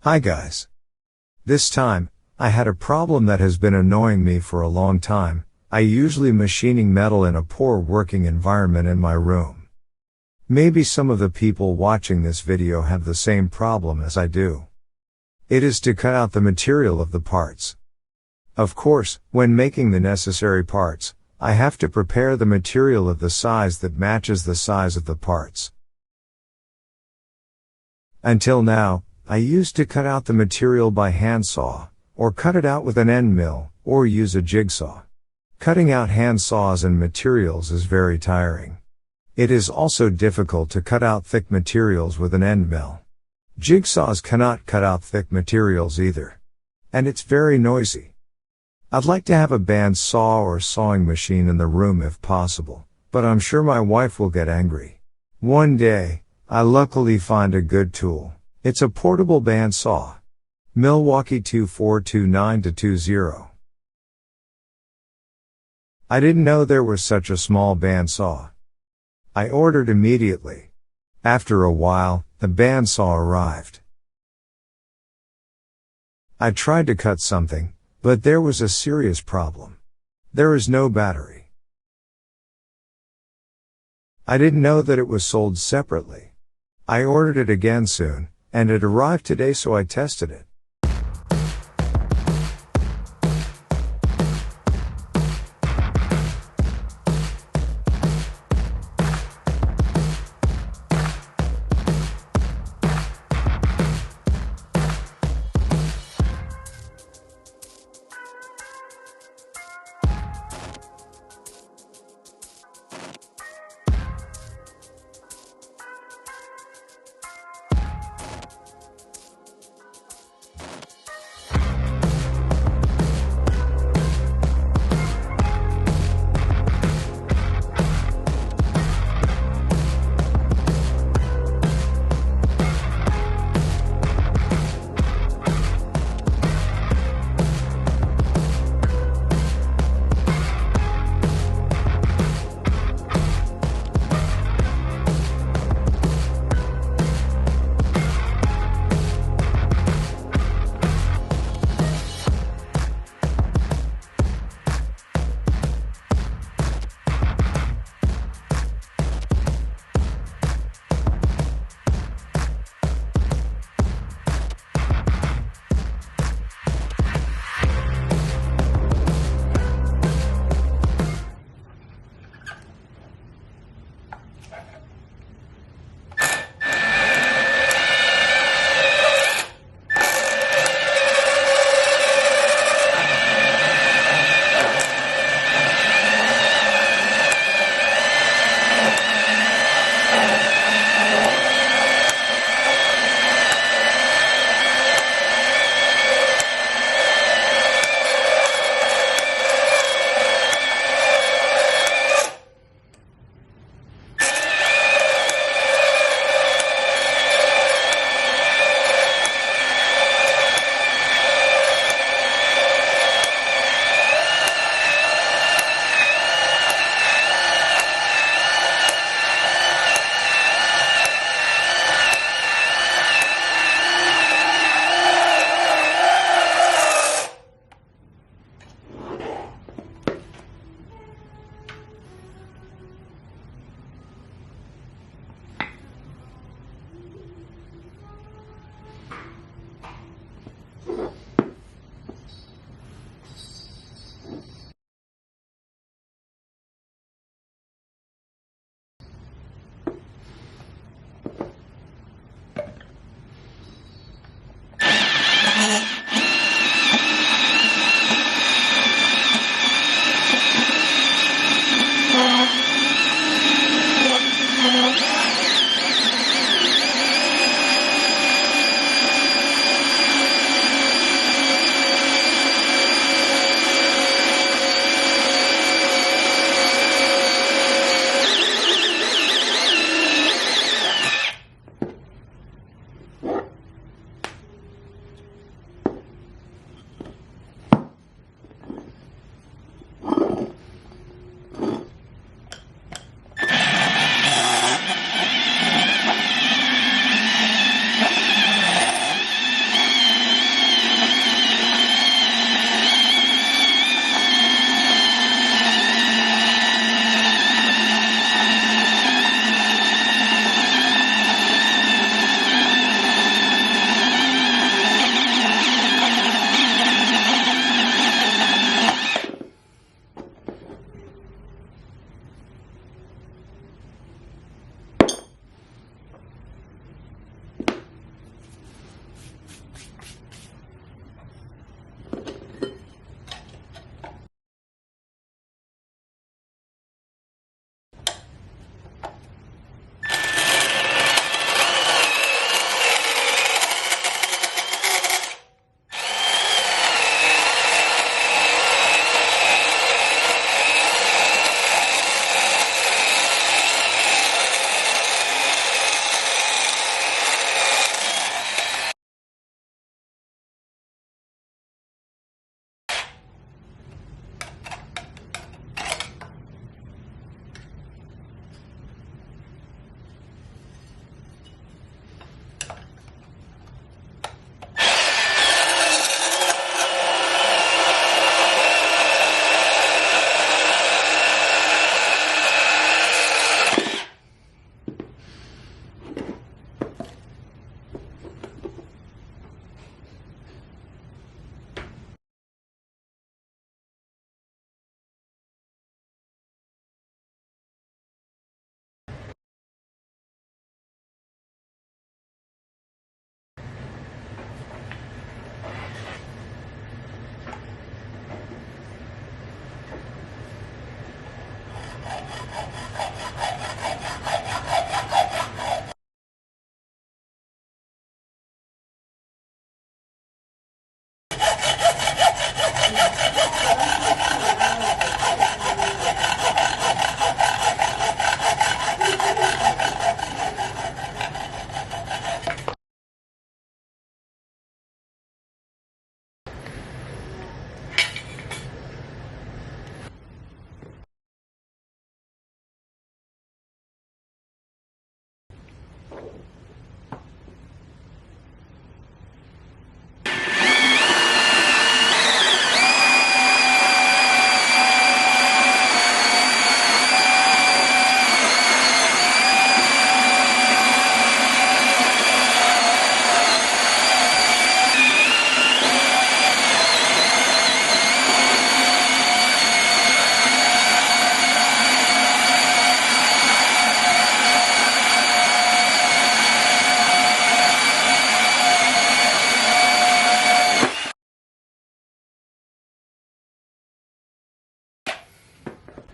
Hi guys. This time, I had a problem that has been annoying me for a long time. I usually machining metal in a poor working environment in my room. Maybe some of the people watching this video have the same problem as I do. It is to cut out the material of the parts. Of course, when making the necessary parts, I have to prepare the material of the size that matches the size of the parts. Until now, I used to cut out the material by handsaw, or cut it out with an end mill, or use a jigsaw. Cutting out hand saws and materials is very tiring. It is also difficult to cut out thick materials with an end mill. Jigsaws cannot cut out thick materials either. And it's very noisy. I'd like to have a band saw or sawing machine in the room if possible, but I'm sure my wife will get angry. One day, I luckily find a good tool. It's a portable band saw. Milwaukee 2429-20. I didn't know there was such a small band saw. I ordered immediately. After a while, the band saw arrived. I tried to cut something, but there was a serious problem. There is no battery. I didn't know that it was sold separately. I ordered it again soon, and it arrived today, so I tested it.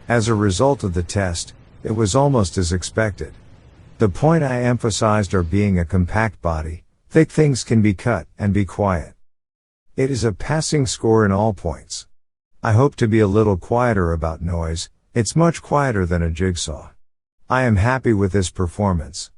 As a result of the test, it was almost as expected. The point I emphasized are being a compact body, thick things can be cut and be quiet. It is a passing score in all points. I hope to be a little quieter about noise, it's much quieter than a jigsaw. I am happy with this performance.